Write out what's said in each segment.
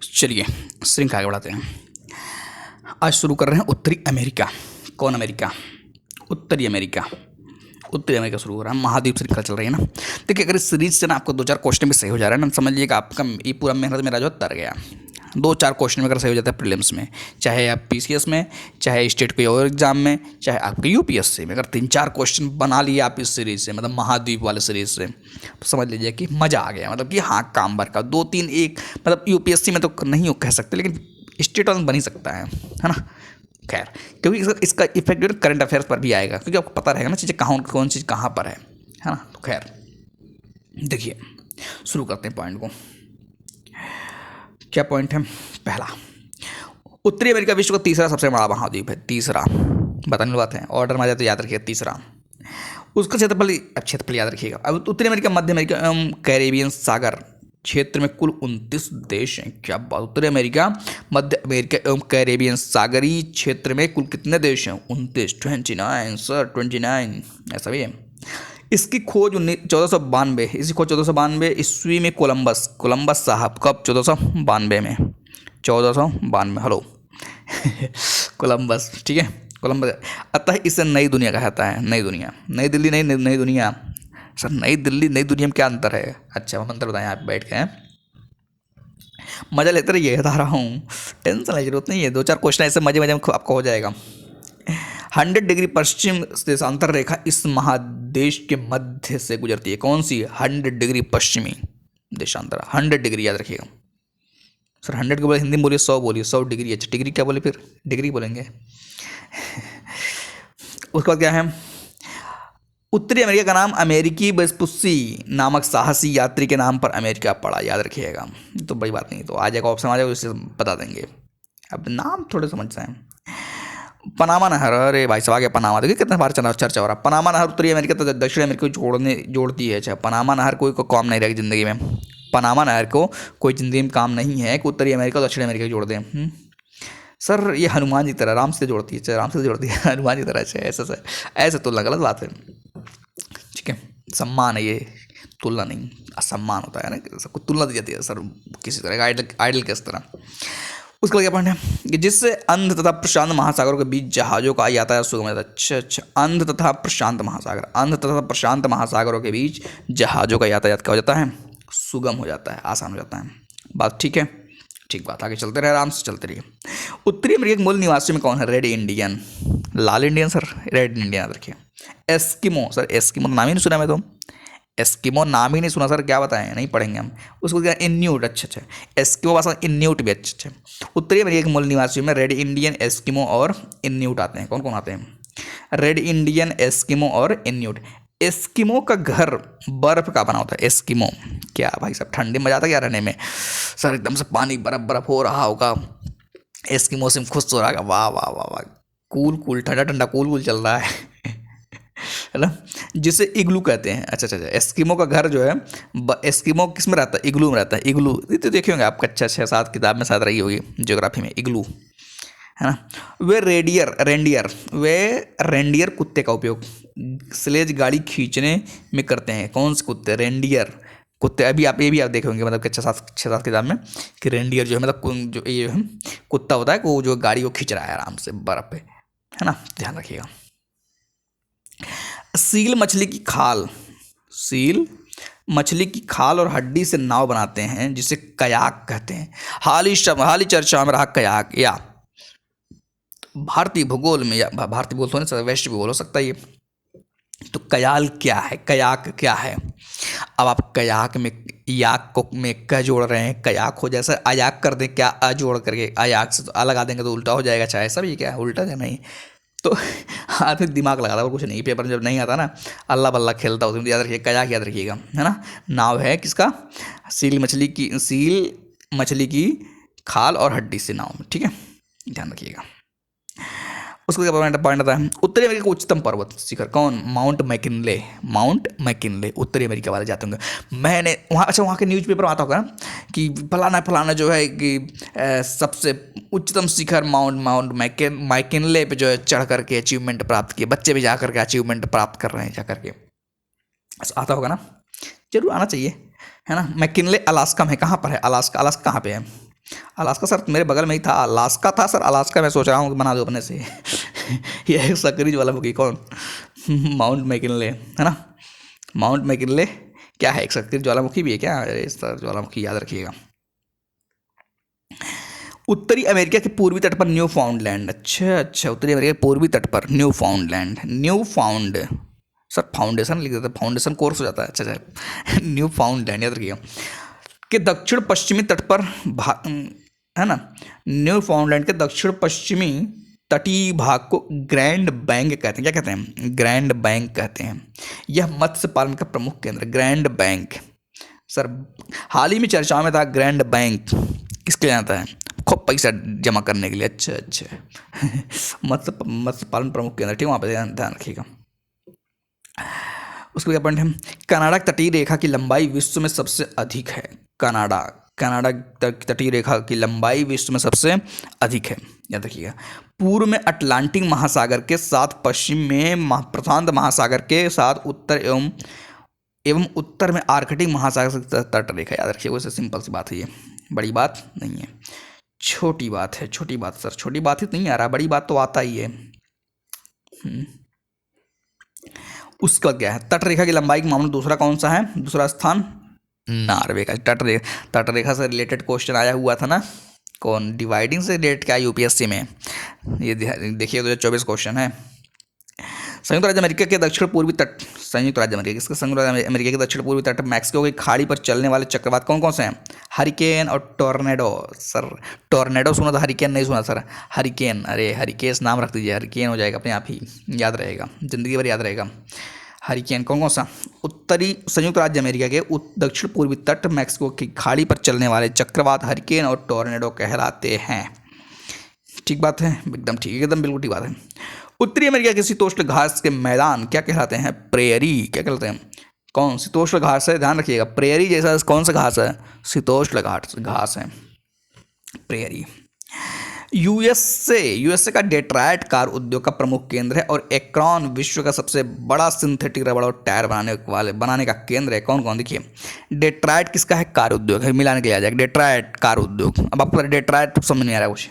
चलिए श्रृंखला आगे बढ़ाते हैं। आज शुरू कर रहे हैं उत्तरी अमेरिका। कौन अमेरिका? उत्तरी अमेरिका। उत्तरी अमेरिका शुरू हो रहा है, महाद्वीप श्रृंखला चल रही है ना। देखिए अगर इस सीरीज से ना आपको 2-4 क्वेश्चन भी सही हो जा रहा है ना, समझ लीजिएगा आपका ये पूरा मेहनत मेरा जो तर गया। 2-4 क्वेश्चन में अगर सही हो जाता है प्रीलिम्स में, चाहे आप पीसीएस में, चाहे स्टेट कोई और एग्जाम में, चाहे आपके यूपीएससी में, अगर 3-4 क्वेश्चन बना लिए आप इस सीरीज से, मतलब महाद्वीप वाले सीरीज से, तो समझ लीजिए कि मज़ा आ गया। मतलब कि हाँ काम भर का 2-3 एक, मतलब यूपीएससी में तो नहीं कह सकते, लेकिन स्टेट वाला बन ही सकता है ना। खैर, क्योंकि इसका इफेक्ट जो है करंट अफेयर्स पर भी आएगा, क्योंकि आपको पता रहेगा ना चीज़ें कहाँ, कौन चीज़ कहाँ पर है ना। तो खैर देखिए शुरू करते हैं पॉइंट को। क्या पॉइंट है? पहला, उत्तरी अमेरिका विश्व का तीसरा सबसे बड़ा महाद्वीप है। तीसरा बताने वाली बात है, ऑर्डर में आ जाए तो याद रखिएगा तीसरा। उसका क्षेत्रफल याद रखिएगा। अब उत्तरी अमेरिका, मध्य अमेरिका एवं कैरेबियन सागर क्षेत्र में कुल 29 देश हैं। क्या बात! उत्तरी अमेरिका, मध्य अमेरिका एवं कैरेबियन सागरीय क्षेत्र में कुल कितने देश हैं? 29। 29 सर, 29 ऐसा भी है। इसकी खोज 1492, इसकी खोज 1492 ईस्वी में कोलंबस साहब। कब? 1492 में। 1492, हेलो कोलंबस, ठीक है, कोलंबस। अतः इसे नई दुनिया कहा जाता है। नई दुनिया, नई दिल्ली नहीं, नई दुनिया। सर नई दिल्ली नई दुनिया में क्या अंतर है? अच्छा हम अंतर बताएं, आप बैठ के मज़ा लेते रहिए, बता रहा हूँ, टेंशन की जरूरत नहीं है। 2-4 क्वेश्चन ऐसे मजे मजे में आपको हो जाएगा। 100 डिग्री पश्चिम देशांतर रेखा इस महादेश के मध्य से गुजरती है। कौन सी? 100 डिग्री पश्चिमी देशांतर। 100 डिग्री याद रखिएगा सर। 100 के बोले हिंदी में बोलिए, 100 बोलिए, 100 डिग्री। अच्छा डिग्री क्या बोले फिर? डिग्री बोलेंगे उसके बाद क्या है? उत्तरी अमेरिका का नाम अमेरिकी वेस्पुसी नामक साहसी यात्री के नाम पर अमेरिका पड़ा। याद रखिएगा, तो बड़ी बात नहीं, तो आ जाएगा ऑप्शन, आ जाएगा उससे बता देंगे। अब नाम थोड़े समझते हैं। पनामा नहर, अरे भाई साहब आ गया पनामा। देखिए कितने बार चर्चा हो रहा है। पनामा नहर उत्तरी अमेरिका तो दक्षिण अमेरिका को जोड़ती है। अच्छा पनामा नहर कोई काम नहीं रहेगी ज़िंदगी में। पनामा नहर को कोई ज़िंदगी में काम नहीं है कि उत्तरी अमेरिका और दक्षिण अमेरिका जोड़ दें। सर ये हनुमान जी तरह राम से जोड़ती है, राम से जोड़ती है हनुमान जी तरह। अच्छा ऐसे तुलना गलत बात है, ठीक है। सम्मान है ये, तुलना नहीं, असम्मान होता है ना, सबको तुलना दी जाती है सर किसी तरह का आइडल के इस तरह। उसका क्या पॉइंट है कि जिससे अंध तथा प्रशांत महासागरों के बीच जहाज़ों का यातायात सुगम है। अच्छा, अंध तथा प्रशांत महासागर, अंध तथा प्रशांत महासागरों के बीच जहाज़ों का यातायात क्या हो जाता है? सुगम हो जाता है, आसान हो जाता है। बात ठीक है, ठीक बात, आगे चलते रहे, आराम से चलते रहिए। उत्तरी अमेरिका के मूल निवासी में कौन है? रेड इंडियन, लाल इंडियन सर, रेड इंडियन याद रखिए। एस्किमो, सर एस्किमो नाम ही नहीं सुना मैं तो, एस्किमो नाम ही नहीं सुना सर, क्या बताएं, नहीं पढ़ेंगे हम उसको। क्या? इन्यूट, अच्छा एस्किमो भाषा, इन्यूट भी अच्छा। उत्तरी अमेरिका के मूल निवासियों में रेड इंडियन, एस्किमो और इन्यूट आते हैं। कौन कौन आते हैं? रेड इंडियन, एस्किमो और इन्यूट। एस्किमो का घर बर्फ का बना होता है। एस्किमो, क्या भाई साहब ठंडी मजा आता है क्या रहने में? सर एकदम से पानी बर्फ बर्फ हो रहा होगा, एस्किमो से खुश हो रहा होगा, वाह वाह वाह वाह, कूल कूल, ठंडा ठंडा कूल कूल चल रहा है ना, जिसे इग्लू कहते हैं। अच्छा, एस्किमो का घर जो है, एस्किमो किस में रहता है? इग्लू में रहता है। इग्लू तो देखे होंगे आप, कक्षा 6-7 किताब में शायद रही होगी ज्योग्राफी में, इग्लू है ना। वे रेंडियर कुत्ते का उपयोग स्लेज गाड़ी खींचने में करते हैं। कौन से कुत्ते? रेंडियर कुत्ते। अभी आप ये भी देखे होंगे, मतलब कक्षा 6-7 किताब में, कि रेंडियर जो है मतलब जो ये है कुत्ता होता है, वो जो गाड़ी को खींच रहा है आराम से बर्फ पे, है ना, ध्यान रखिएगा। सील मछली की खाल और हड्डी से नाव बनाते हैं, जिसे कयाक कहते हैं। हाल ही चर्चा में रहा कयाक, या भारतीय भूगोल में, या भारतीय भूगोल होने से वैश्विक भूगोल हो सकता है ये। तो कयाल क्या है? कयाक क्या है? अब आप कयाक में याक को में क जोड़ रहे हैं, कयाक हो जैसे अयाक कर दें, क्या अ जोड़ करके अयाक से तो अ लगा देंगे तो उल्टा हो जाएगा। चाहे सब ये क्या है, उल्टा है नहीं, तो आदमी दिमाग लगाता है और कुछ नहीं। पेपर में जब नहीं आता ना, अल्लाह बल्ला खेलता हो, याद रखिएगा, कयाक याद रखिएगा, है ना। नाव है किसका? सील मछली की खाल और हड्डी से नाव में, ठीक है, ध्यान रखिएगा। उसको क्या पॉइंट आता है? उत्तरी अमेरिका का उच्चतम पर्वत शिखर कौन? Mount McKinley. उत्तरी अमेरिका वाले जाते होंगे, मैंने वहाँ, अच्छा वहाँ के न्यूज़पेपर में आता होगा ना कि फलाना जो है कि सबसे उच्चतम शिखर माउंट मैकिनले पे जो है चढ़ करके अचीवमेंट प्राप्त किए, बच्चे भी जा करके अचीवमेंट प्राप्त कर रहे हैं जा करके, आता होगा ना, जरूर आना चाहिए, है ना। मैकिनले अलास्का में, कहाँ पर है अलास्का? कहाँ पे है? अलास्का सर मेरे बगल में ही था, अलास्का था सर, अलास्का मैं सोच रहा हूँ कि बना दो अपने से। ये है सक्रिय ज्वालामुखी कौन? माउंट मैकिनले है ना, माउंट मैकिनले क्या है, एक सक्रिय ज्वालामुखी भी है क्या? अरे सर ज्वालामुखी याद रखिएगा। उत्तरी अमेरिका के पूर्वी तट पर न्यू फाउंडलैंड, अच्छा अच्छा, उत्तरी अमेरिका के पूर्वी तट पर new फाउंडलैंड, new found, sir foundation लिख देते, फाउंडेशन कोर्स हो जाता है, अच्छा अच्छा। न्यू फाउंडलैंड याद रखिएगा। के दक्षिण पश्चिमी तट पर है ना, न्यू फाउंडलैंड के दक्षिण पश्चिमी तटीय भाग को ग्रैंड बैंक कहते हैं, क्या कहते हैं? ग्रैंड बैंक कहते हैं। यह मत्स्य पालन का प्रमुख केंद्र, ग्रैंड बैंक। सर हाल ही में चर्चाओं में था ग्रैंड बैंक, किसके लिए आता है? खूब पैसा जमा करने के लिए, अच्छा अच्छा। मत्स्य पालन प्रमुख केंद्र, ठीक, वहाँ पर ध्यान रखिएगा। उसके बाद पॉइंट है, कनाडा तटीय रेखा की लंबाई विश्व में सबसे अधिक है। कनाडा तटीय रेखा की लंबाई विश्व में सबसे अधिक है, याद रखिएगा। पूर्व में अटलांटिक महासागर के साथ, पश्चिम में प्रशांत महासागर के साथ, उत्तर एवं उत्तर में आर्कटिक महासागर से तट रेखा, याद रखिएगा। वैसे सिंपल सी बात है, ये बड़ी बात नहीं है, छोटी बात है, छोटी बात सर, छोटी बात ही नहीं आ रहा, बड़ी बात तो आता ही है। उसका क्या है, तट रेखा की लंबाई के मामले में दूसरा कौन सा है? दूसरा स्थान नॉर्वे का। तट रेखा से रिलेटेड क्वेश्चन आया हुआ था ना, कौन? डिवाइडिंग से रिलेटेड क्या यूपीएससी में, ये देखिए 2024 क्वेश्चन है। संयुक्त राज्य अमेरिका के दक्षिण पूर्वी तट, संयुक्त राज्य अमेरिका के दक्षिण पूर्वी तट मैक्सिको की खाड़ी पर चलने वाले चक्रवात कौन कौन से हैं? हरिकेन और टॉर्नेडो। सर टॉर्नेडो सुना था, हरिकेन नहीं सुना सर। हरिकेन, अरे हरिकेन नाम रख दीजिए, हरिकेन हो जाएगा अपने आप ही, याद रहेगा, जिंदगी भर याद रहेगा। हरिकेन कौन कौन सा? उत्तरी संयुक्त राज्य अमेरिका के दक्षिण पूर्वी तट मैक्सिको की खाड़ी पर चलने वाले चक्रवात हरिकेन और टॉर्नेडो कहलाते हैं। ठीक बात है, एकदम ठीक, एकदम बिल्कुल ठीक बात है। उत्तरी अमेरिका के शीतोष्ण घास के मैदान क्या कहलाते हैं? प्रेयरी, क्या कहलाते हैं? कौन? शीतोष्ण घास है, ध्यान रखिएगा। प्रेयरी जैसा कौन सा घास है? शीतोष्ण घास है, प्रेयरी। यूएसए का डेट्रायट कार उद्योग का प्रमुख केंद्र है और एक्रोन विश्व का सबसे बड़ा सिंथेटिक रबड़ और टायर बनाने का केंद्र है। कौन कौन? देखिए, डेट्रायट किसका है? कार उद्योग है, मिलाने के लिए आ जाएगा, डेट्रायट कार उद्योग। अब आपको डेट्रायट समझ नहीं आ रहा कुछ,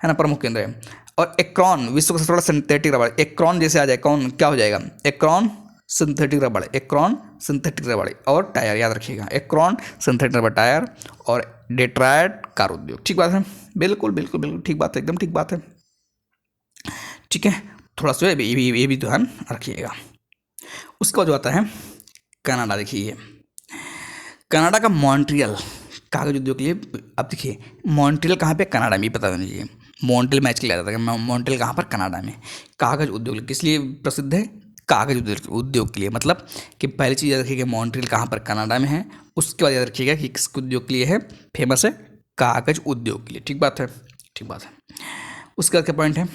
है ना, प्रमुख केंद्र है। और एक्रोन विश्व का सबसे बड़ा सिंथेटिक रबड़, एक्रोन जैसे आ जाए, कौन क्या हो जाएगा? एक्रोन सिंथेटिक रबड़, एक्रोन सिंथेटिक रबड़ और टायर, याद रखिएगा, एक्रोन सिंथेटिक रबड़ टायर और डेट्रायट कार उद्योग। ठीक बात है, बिल्कुल बिल्कुल बिल्कुल ठीक बात है, एकदम ठीक बात है। ठीक है, थोड़ा सा ये भी ध्यान रखिएगा। उसके बाद जो आता है कनाडा, देखिए कनाडा का मॉन्ट्रियल कागज उद्योग के लिए। अब देखिए मॉन्ट्रियल कहाँ पे? कनाडा में, ही पता होना चाहिए। मॉन्ट्रियल मैच के लिए आता है, मॉन्ट्रियल कहाँ पर? कनाडा में। कागज उद्योग किस लिए प्रसिद्ध है? कागज उद्योग के लिए, मतलब कि पहली चीज़ याद रखिएगा मॉन्ट्रियल कहाँ पर? कनाडा में है। उसके बाद याद रखिएगा कि किस उद्योग के लिए है? फेमस है कागज उद्योग के लिए। ठीक बात है, ठीक बात है। उसके बाद क्या पॉइंट है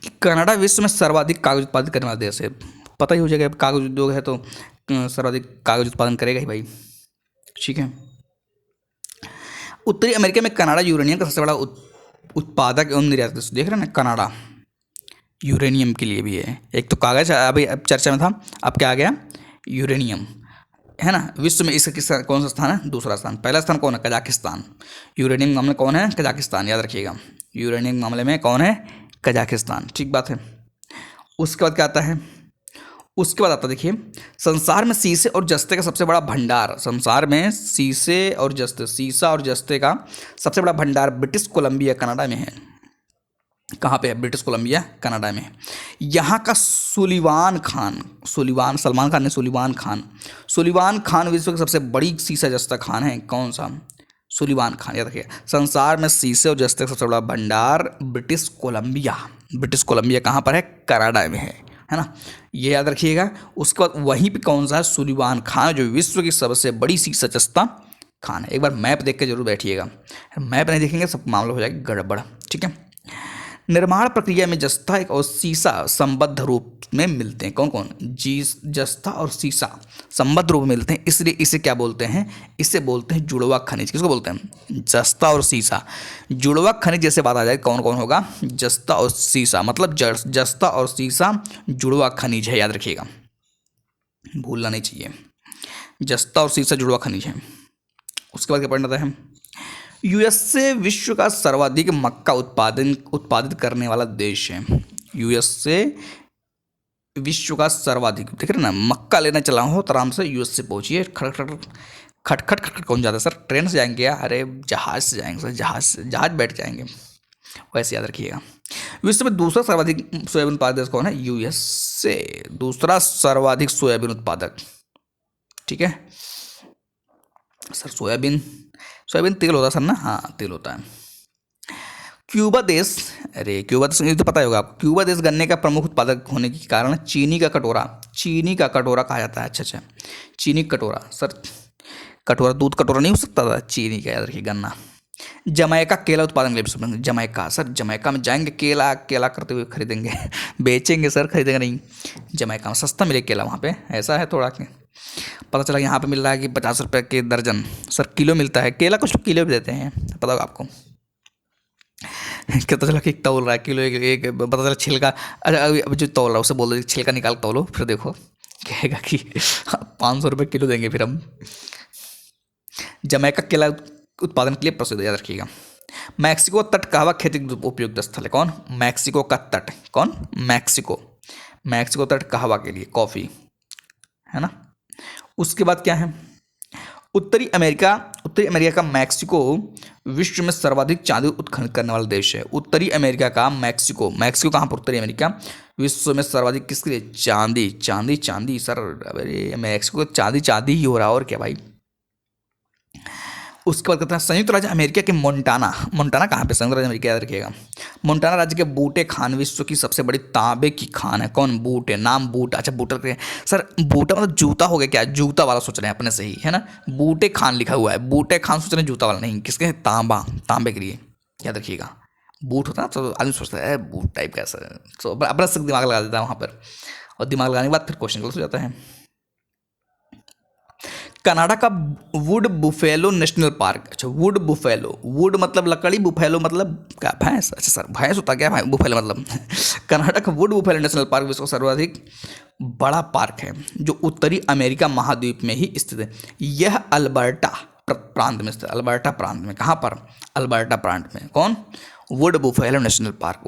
कि कनाडा विश्व में सर्वाधिक कागज उत्पादित करने वाला देश है। पता ही हो जाएगा, कागज उद्योग है तो सर्वाधिक कागज उत्पादन करेगा ही भाई। ठीक है। उत्तरी अमेरिका में कनाडा यूरेनियम का सबसे बड़ा उत्पादक एवं निर्यातक, देख रहे हैं ना, कनाडा यूरेनियम के लिए भी है। एक तो कागज अभी अब चर्चा में था, अब क्या आ गया? यूरेनियम, है ना। विश्व में इसका किसका कौन सा स्थान है? दूसरा स्थान। पहला स्थान कौन है? कजाकिस्तान। यूरेनियम मामले में कौन है? कजाकिस्तान, याद रखिएगा, यूरेनियम मामले में कौन है? कजाकिस्तान। ठीक बात है। उसके बाद क्या आता है? उसके बाद आता है, देखिए, संसार में शीशे और जस्ते का सबसे बड़ा भंडार, संसार में शीशा और जस्ते का सबसे बड़ा भंडार ब्रिटिश कोलंबिया कनाडा में है। कहाँ पे है? ब्रिटिश कोलंबिया कनाडा में। यहाँ का सुलिवान खान, सलमान खान ने सुलिवान खान विश्व की सबसे बड़ी शीशा जस्ता खान है। कौन सा? सुलिवान खान, याद रखिए। संसार में शीशे और जस्ते का सबसे बड़ा भंडार ब्रिटिश कोलंबिया कहाँ पर है? कनाडा में है ना, ये याद रखिएगा। उसके बाद वहीं पे कौन सा है? सुलिवान खान, जो विश्व की सबसे बड़ी शीशा जस्ता खान है। एक बार मैप देख के जरूर बैठिएगा, मैप नहीं देखेंगे सब मामला हो जाएगा गड़बड़। ठीक है। निर्माण प्रक्रिया में जस्ता और सीसा संबद्ध रूप में मिलते हैं। कौन कौन? जस्ता और सीसा संबद्ध रूप में मिलते हैं, इसलिए इसे क्या बोलते हैं? इसे बोलते हैं जुड़वा खनिज। किसको बोलते हैं? जस्ता और सीसा। जुड़वा खनिज जैसे बात आ जाए कौन कौन होगा? जस्ता और सीसा, मतलब जस्ता और सीसा जुड़वा खनिज है, याद रखिएगा, भूलना नहीं चाहिए। जस्ता और सीसा जुड़वा खनिज है। उसके बाद क्या पढ़ना है? यूएसए विश्व का सर्वाधिक मक्का उत्पादित करने वाला देश है। यूएसए विश्व का सर्वाधिक, देख रहे ना, मक्का लेना चला हो तो आराम से यूएसए पहुंचिए। खट खट खट खट खट कौन जाता है सर? ट्रेन से जाएंगे या अरे जहाज से जाएंगे सर? जहाज बैठ जाएंगे। वैसे याद रखिएगा। विश्व में दूसरा सर्वाधिक सोयाबीन उत्पादक देश कौन है? यूएसए, दूसरा सर्वाधिक सोयाबीन उत्पादक। ठीक है सर। सोयाबीन तेल होता है सर ना? हाँ तेल होता है। क्यूबा देश, अरे क्यूबा देश ये तो पता ही होगा आपको। क्यूबा देश गन्ने का प्रमुख उत्पादक होने के कारण चीनी का कटोरा कहा जाता है। अच्छा, चीनी कटोरा सर, कटोरा दूध कटोरा नहीं हो सकता था, चीनी का याद रखिए। गन्ना। जमैका केला उत्पादन के लिए, जमैका सर, जमैका में जाएंगे केला करते हुए खरीदेंगे बेचेंगे सर, खरीदेंगे नहीं। जमैका में सस्ता मिले केला, वहाँ पे ऐसा है थोड़ा के। पता चला यहाँ पे मिल रहा है कि 50 रुपये के दर्जन सर, किलो मिलता है केला। कुछ किलो भी देते हैं, पता होगा आपको। पता चला कि तौल रहा है किलो एक पता चला छिलका। अच्छा अभी जो तौल रहा है उसे बोल दो छिलका निकाल तौलो, फिर देखो कहेगा कि 500 रुपये किलो देंगे फिर हम। जमैका केला उत्पादन के लिए प्रसिद्ध, याद रखिएगा। मैक्सिको तट कहवा खेती उपयुक्त स्थल है? कौन? मैक्सिको का तट। कौन? मैक्सिको तट कहवा के लिए, कॉफी है ना। उसके बाद क्या है? उत्तरी अमेरिका का मैक्सिको विश्व में सर्वाधिक चांदी उत्खनन करने वाला देश है। उत्तरी अमेरिका का मैक्सिको कहाँ पर? उत्तरी अमेरिका विश्व में सर्वाधिक किसके लिए? चांदी सर। अरे मैक्सिको चांदी ही हो रहा, और क्या भाई। उसके बाद कहते हैं संयुक्त राज्य अमेरिका के मोंटाना कहाँ पे? संयुक्त राज्य अमेरिका, याद रखिएगा। मोंटाना राज्य के बूटे खान विश्व की सबसे बड़ी तांबे की खान है। कौन? बूटे, नाम बूटा। अच्छा बूटा सर, बूटा मतलब जूता हो गया क्या? जूता वाला सोच रहे हैं अपने से ही, है ना। बूटे खान लिखा हुआ है, बूटे खान सोच रहे हैं जूता वाला नहीं, किसके? तांबे के लिए, याद रखिएगा। बूट होता है तो आदमी सोचता है बूट टाइप कैसा है, तो अपना से दिमाग लगा देता है वहाँ पर, और दिमाग लगाने के बाद फिर क्वेश्चन गलत हो जाता है। कनाडा का वुड बुफेलो नेशनल पार्क। अच्छा वुड मतलब लकड़ी, बुफेलो मतलब क्या? भैंस। अच्छा सर भैंस होता क्या? बुफेलो मतलब कनाडा का वुड बुफेलो नेशनल पार्क विश्व का सर्वाधिक बड़ा पार्क है जो उत्तरी अमेरिका महाद्वीप में ही स्थित है। यह अल्बर्टा प्रांत में स्थित। अल्बर्टा प्रांत में, कहाँ पर? अल्बर्टा प्रांत में। कौन? वुड बुफेलो नेशनल पार्क,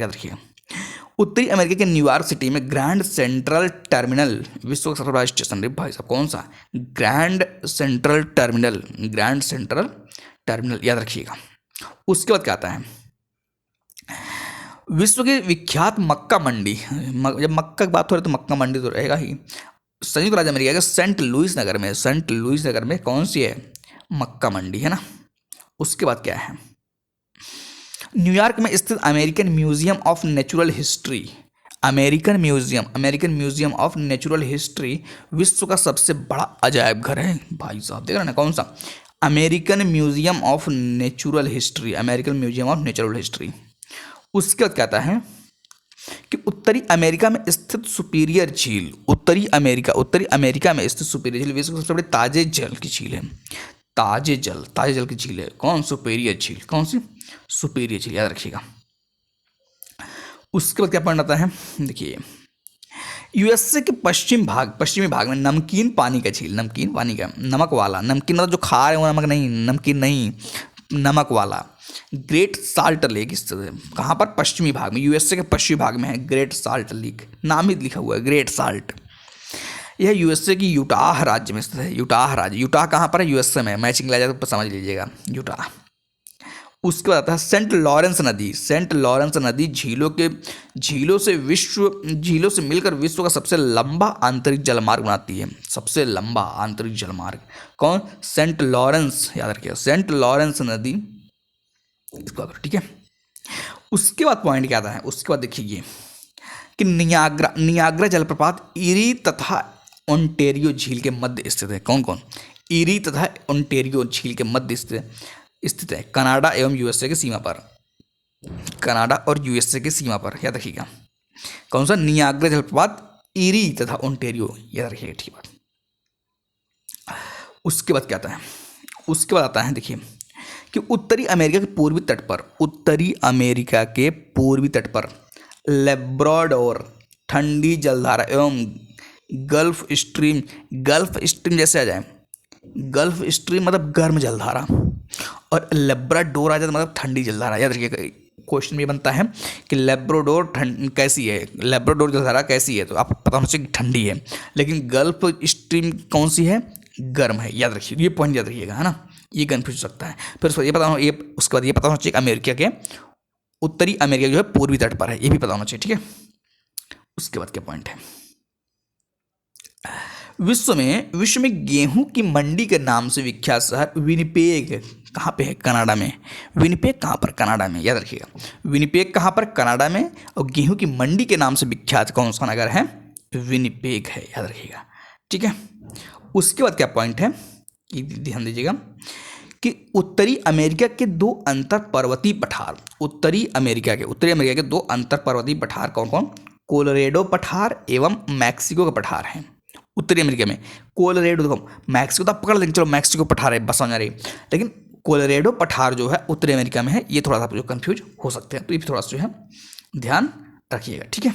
याद रखिएगा। उत्तरी अमेरिका के न्यूयॉर्क सिटी में ग्रैंड सेंट्रल टर्मिनल विश्व का सबसे बड़ा स्टेशन है। भाई साहब कौन सा? ग्रैंड सेंट्रल टर्मिनल, याद रखिएगा। उसके बाद क्या आता है? विश्व की विख्यात मक्का मंडी। जब मक्का की बात हो रही तो मक्का मंडी तो रहेगा ही। संयुक्त राज्य अमेरिका के सेंट लुइस नगर में कौन सी है? मक्का मंडी, है ना। उसके बाद क्या है? न्यूयॉर्क में स्थित American museum of natural history विश्व का सबसे बड़ा अजायब घर है। भाई साहब देख रहे हैं ना, कौन सा? American museum of natural history. उसके बाद कहता है कि उत्तरी अमेरिका में स्थित सुपीरियर झील, उत्तरी अमेरिका में स्थित सुपीरियर झील विश्व की सबसे बड़ी ताजे जल की झील है। ताजे जल की झील है कौन? सुपीरियर झील। कौन सी? सुपीरियर झील, याद रखिएगा। उसके बाद क्या पढ़ना आता है? देखिए यूएसए के पश्चिमी भाग में नमकीन पानी का झील, नमक वाला, नमकीन मतलब जो खा रहे हो नमक नहीं, नमकीन नहीं, नमक वाला ग्रेट साल्ट लेक स्थित है। कहाँ पर? पश्चिमी भाग में, यूएसए के पश्चिमी भाग में है ग्रेट साल्ट लेक, नाम ही लिखा हुआ है ग्रेट साल्ट। यह यूएसए की यूटाह राज्य में स्थित है। यूटाह कहाँ पर है? यूएसए में। मैचिंग ला जाए तो समझ लीजिएगा, यूटाह। उसके बाद आता है सेंट लॉरेंस नदी झीलों से मिलकर विश्व का सबसे लंबा आंतरिक जलमार्ग बनाती है। सबसे लंबा आंतरिक जलमार्ग कौन? सेंट लॉरेंस, याद रखिएगा। सेंट लॉरेंस नदी, ठीक है। उसके बाद पॉइंट क्या आता है? उसके बाद देखिए कि नियाग्रा जलप्रपात इरी तथा ओंटेरियो झील के मध्य स्थित है। कौन? इरी तथा ओंटेरियो झील के मध्य स्थित है कनाडा एवं यूएसए की सीमा पर। याद रखिएगा। कौन सा? नियाग्रा जलप्रपात इरी तथा ओंटेरियो, याद रखिएगा, ठीक बात। उसके बाद क्या आता है? उसके बाद आता है देखिए कि उत्तरी अमेरिका के पूर्वी तट पर लेब्राडोर ठंडी जलधारा एवं गल्फ स्ट्रीम जैसे आ जाए, गल्फ स्ट्रीम मतलब गर्म जलधारा, और लेब्राडोर आ जाए तो मतलब ठंडी जलधारा। याद रखिएगा, क्वेश्चन ये बनता है कि लेब्राडोर ठंड कैसी है, लेब्राडोर जलधारा कैसी है, तो आपको पता होना चाहिए कि ठंडी है। लेकिन गल्फ स्ट्रीम कौन सी है, गर्म है। याद रखिए, ये पॉइंट याद रखिएगा, है ना, ये कन्फ्यूज हो सकता है। फिर उसके बाद ये पता होना चाहिए अमेरिका के उत्तरी अमेरिका जो है पूर्वी तट पर है, ये भी पता होना चाहिए, ठीक है। उसके बाद क्या पॉइंट है, विश्व में गेहूं की मंडी के नाम से विख्यात शहर विनिपेग कहाँ पे है, कनाडा में। विनिपेग कहाँ पर, कनाडा में। याद रखिएगा, विनिपेग कहाँ पर, कनाडा में। और गेहूं की मंडी के नाम से विख्यात कौन सा नगर है, विनिपेग है। याद रखिएगा, ठीक है। उसके बाद क्या पॉइंट है, ध्यान दीजिएगा कि उत्तरी अमेरिका के दो अंतर पर्वतीय पठार, उत्तरी अमेरिका के दो अंतर पर्वतीय पठार कौन कौन, कोलोरेडो पठार एवं मैक्सिको का पठार है। उत्तरी अमेरिका में कोलोरेडो, देखो मैक्सिको तो आप पकड़ लेंगे, चलो मैक्सिको पठार है, बस समझ रही, लेकिन कोलोरेडो पठार जो है उत्तरी अमेरिका में है, ये थोड़ा सा जो कन्फ्यूज हो सकते हैं, तो ये भी थोड़ा सा जो है ध्यान रखिएगा, ठीक है।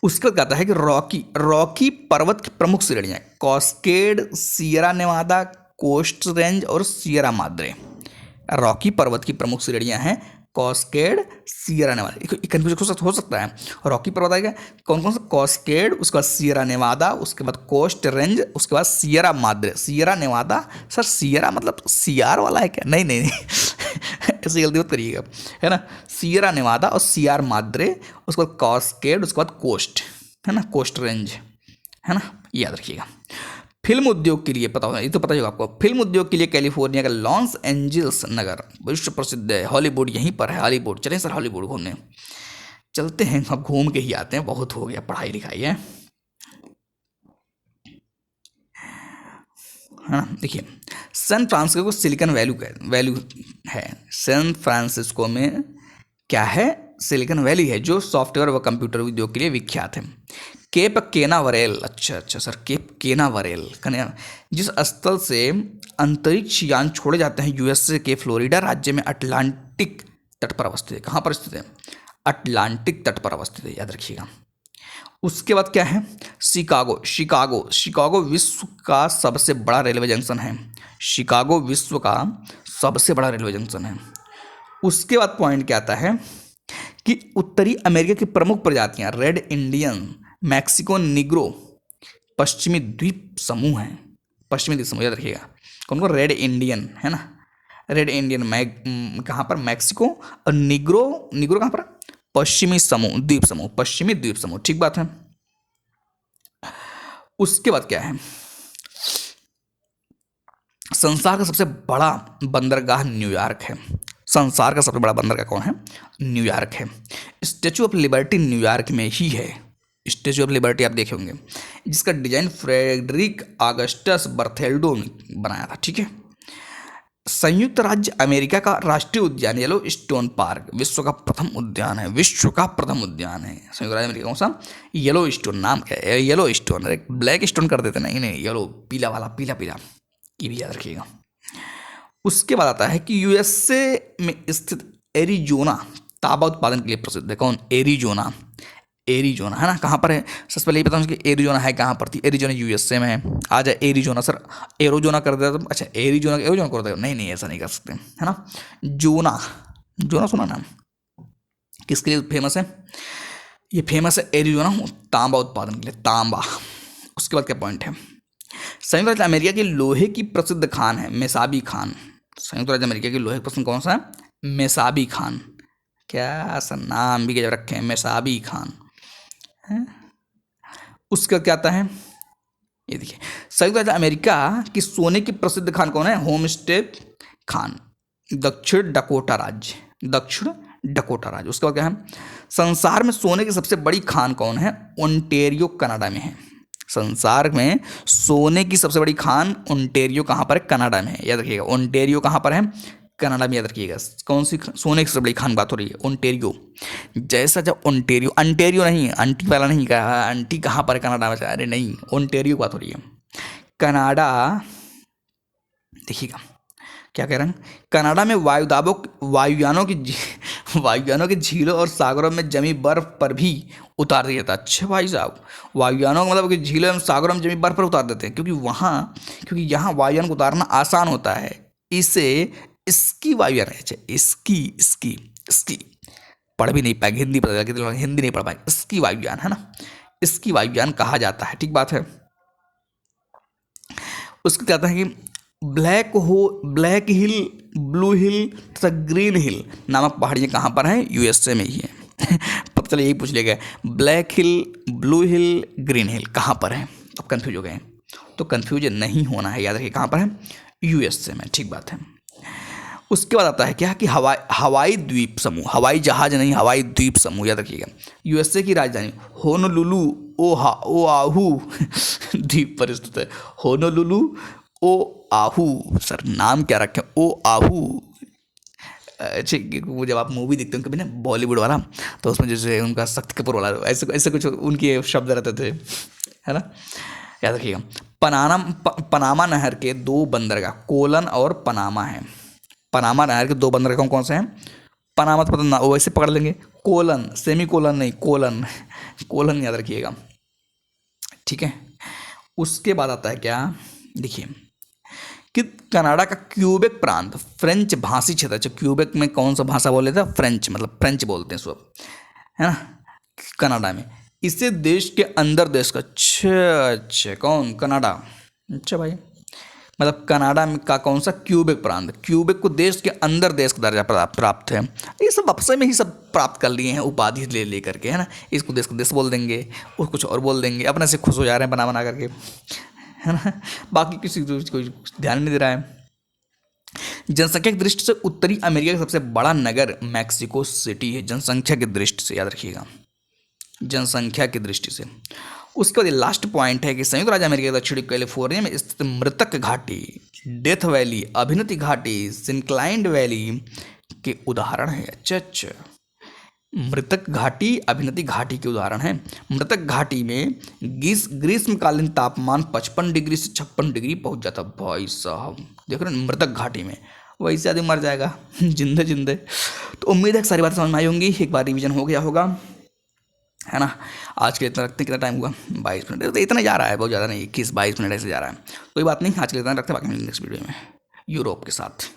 उसके बाद कहता है कि रॉकी पर्वत की प्रमुख श्रेणियां, कॉस्केड, सियरा नेवादा, कोस्ट रेंज और सियरा माद्रे। रॉकी पर्वत की प्रमुख श्रेणियां हैं कॉस्केड, सियरा नेवादा। कन्फ्यूजन हो सकता है, रॉकी पर्वत आएगा कौन कौन सा, कॉस्केड, उसके बाद सियरा नेवादा, उसके बाद कोस्ट रेंज, उसके बाद Sierra Madre. Sierra Nevada, sir Sierra मतलब सियार वाला है क्या, नहीं नहीं नहीं ऐसी गलती मत करिएगा, है ना। सियरा नेवादा और सियार माद्रे, उसके बाद कॉस्केड, उसके बाद कोस्ट, है ना, कोस्ट रेंज, है ना, याद रखिएगा। फिल्म उद्योग के लिए पता होगा, ये तो पता ही होगा आपको, फिल्म उद्योग के लिए कैलिफोर्निया का लॉस एंजल्स नगर विश्व प्रसिद्ध है। हॉलीवुड यहीं पर है, हॉलीवुड। चलें सर हॉलीवुड घूमने चलते हैं, अब घूम के ही आते हैं, बहुत हो गया पढ़ाई लिखाई है हाँ। देखिए, सैन फ्रांसिस्को को सिलिकन वैल्यू है। सैन फ्रांसिस्को में क्या है, सिलिकन वैली है, जो सॉफ्टवेयर व कंप्यूटर उद्योग के लिए विख्यात है। केप केनावरेल, अच्छा सर, केप केनावरेल, जिस स्थल से अंतरिक्ष यान छोड़े जाते हैं यूएसए के फ्लोरिडा राज्य में अटलांटिक तट पर अवस्थित है। कहाँ पर स्थित है, अटलांटिक तट पर अवस्थित है, याद रखिएगा। उसके बाद क्या है, शिकागो विश्व का सबसे बड़ा रेलवे जंक्शन है। शिकागो विश्व का सबसे बड़ा रेलवे जंक्शन है। उसके बाद पॉइंट क्या आता है कि उत्तरी अमेरिका की प्रमुख प्रजातियां रेड इंडियन, मैक्सिको निग्रो, पश्चिमी द्वीप समूह हैं। पश्चिमी द्वीप समूह याद रखिएगा, कौन कौन, रेड इंडियन, है ना, रेड इंडियन कहाँ पर, मैक्सिको, और निग्रो कहाँ पर, पश्चिमी द्वीप समूह, ठीक बात है। उसके बाद क्या है, संसार का सबसे बड़ा बंदरगाह न्यूयॉर्क है। संसार का सबसे बड़ा बंदरगाह कौन है, न्यूयॉर्क है। स्टैचू ऑफ लिबर्टी न्यूयॉर्क में ही है। स्टैचू ऑफ लिबर्टी आप देखे होंगे, जिसका डिजाइन फ्रेडरिक ऑगस्टस बर्थेल्डो ने बनाया था, ठीक है। संयुक्त राज्य अमेरिका का राष्ट्रीय उद्यान येलो स्टोन पार्क विश्व का प्रथम उद्यान है। संयुक्त राज्य अमेरिका कौन सा, येलो स्टोन, नाम क्या है, येलो स्टोन, ब्लैक स्टोन कर देते, नहीं येलो, पीला वाला, पीला, ये भी याद रखिएगा। उसके बाद आता है कि यूएसए में स्थित एरिजोना तांबा उत्पादन के लिए प्रसिद्ध है। कौन, एरिजोना, है ना, कहाँ पर है, सबसे पहले ये बताऊँ कि एरिजोना है कहाँ पर थी, एरिजोना यूएसए में है। आ जाए एरिजोना, सर एरोजोना कर देता तो, अच्छा एरिजोना कर देगा, नहीं ऐसा नहीं कर सकते, है ना। जोना सुना नाम, किसके लिए फेमस है, ये फेमस है एरिजोना तांबा उत्पादन के लिए, तांबा। उसके बाद क्या पॉइंट है, संयुक्त राज्य अमेरिका की लोहे की प्रसिद्ध खान है मेसाबी खान। संयुक्त राज्य अमेरिका की लोहे की प्रसिद्ध कौन सा है, मेसाबी खान। क्या सर नाम भी गजब रखे हैं, मेसाबी खान है। उसका क्या आता है, ये देखिए, संयुक्त राज्य अमेरिका की सोने की प्रसिद्ध खान कौन है, होमस्टेड खान, दक्षिण डकोटा राज्य। उसके बाद क्या है, संसार में सोने की सबसे बड़ी खान कौन है, ओंटेरियो कनाडा में है। संसार में सोने की सबसे बड़ी खान ओंटेरियो कहाँ पर है, कनाडा में है, याद रखिएगा। ओंटेरियो कहाँ पर है, कनाडा में, याद रखिएगा। कौन सी सोने की सबसे बड़ी खान बात हो रही है, ओंटेरियो। जैसा जब ओंटेरियो, अंटेरियो नहीं, अंटी वाला नहीं कहा, अंटी कहाँ पर है, कनाडा में, अरे नहीं, ओंटेरियो बात हो रही है। कनाडा, देखिएगा क्या कह रहे हैं, कनाडा में वायुयानों की झीलों और सागरों में जमी बर्फ पर भी उतार दिया जाता है। अच्छे भाई साहब, वायुयानों का मतलब कि झीलों और सागरों में जमी बर्फ पर उतार देते हैं, क्योंकि यहाँ वायुयान को उतारना आसान होता है, इसे इसकी वायुयान, अच्छा इसकी इसकी इसकी पढ़ भी नहीं पाएंगे, हिंदी पता चला, कितने लोग हिंदी नहीं पढ़ पाएंगे, इसकी वायुयान है ना, इसकी वायुयान कहा जाता है, ठीक बात है। उसके कहते हैं कि ब्लैक हिल, ब्लू हिल तथा ग्रीन हिल नामक पहाड़ियाँ कहाँ पर हैं? यूएसए में ही है। पता चला यही पूछ लिया गया, ब्लैक हिल, ब्लू हिल, ग्रीन हिल कहाँ पर है? अब कंफ्यूज हो गए, तो कंफ्यूज नहीं होना है, याद रखिए कहाँ पर है? यूएसए में, ठीक बात है। उसके बाद आता है क्या कि हवाई द्वीप समूह, हवाई जहाज नहीं, हवाई द्वीप समूह, याद रखिएगा। यूएसए की राजधानी होनोलुलु ओआहू द्वीप पर स्थित है। होनोलुलु ओआहू, सर नाम क्या रखें, ओआहू। अच्छा, वो जब आप मूवी देखते हैं कभी ना बॉलीवुड वाला, तो उसमें जैसे उनका शक्ति कपूर वाला ऐसे ऐसे कुछ उनके शब्द रहते थे, है ना, याद रखिएगा। पनामा नहर के 2 बंदरगाह कोलन और पनामा है। पनामा नहर के 2 बंदरगाह कौन कौन से हैं? पनामा तो पता ना, वैसे पकड़ लेंगे, कोलन, सेमी कोलन नहीं, कोलन, कोलन याद रखिएगा, ठीक है। उसके बाद आता है क्या, देखिए कि कनाडा का क्यूबेक प्रांत फ्रेंच भाषी क्षेत्र, अच्छा क्यूबेक में कौन सा भाषा बोले थे? फ्रेंच, मतलब फ्रेंच बोलते हैं सब, है ना, कनाडा में। इसे देश के अंदर देश का, अच्छा कौन? कनाडा, अच्छा भाई, मतलब कनाडा में का कौन सा? क्यूबेक प्रांत, क्यूबेक को देश के अंदर देश का दर्जा प्राप्त है। ये सब आपस में ही सब प्राप्त कर लिए हैं उपाधि ले ले करके, है ना। इसको देश को देश बोल देंगे, उसको कुछ और बोल देंगे, अपने से खुश हो जा रहे हैं बना बना करके, है ना, बाकी किसी कोई ध्यान नहीं दे रहा है। जनसंख्या की दृष्टि से उत्तरी अमेरिका का सबसे बड़ा नगर मैक्सिको सिटी है, जनसंख्या की दृष्टि से, याद रखिएगा, जनसंख्या की दृष्टि से। उसके बाद लास्ट पॉइंट है कि संयुक्त राज्य अमेरिका के दक्षिणी कैलिफोर्निया में स्थित मृतक घाटी, डेथ वैली, अभिनति घाटी, सिंक्लाइंड वैली के उदाहरण है। अच्छा, मृतक घाटी, अभिनति घाटी के उदाहरण है। मृतक घाटी में ग्रीष्मकालीन तापमान 55 डिग्री से 56 डिग्री पहुंच जाता। भाई साहब देख रहे हैं, मृतक घाटी में वैसे आदमी मर जाएगा जिंदे जिंदे। तो उम्मीद है कि सारी बातें समझ में आई होंगी, एक बार रिवीजन हो गया होगा, है ना। आज के इतना रखते, कितना टाइम हुआ? 22 मिनट, तो इतना जा रहा है, बहुत ज़्यादा नहीं, 21-22 मिनट ऐसे जा रहा है, कोई बात नहीं। आज के इतना रखते, बाकी नेक्स्ट वीडियो में यूरोप के साथ।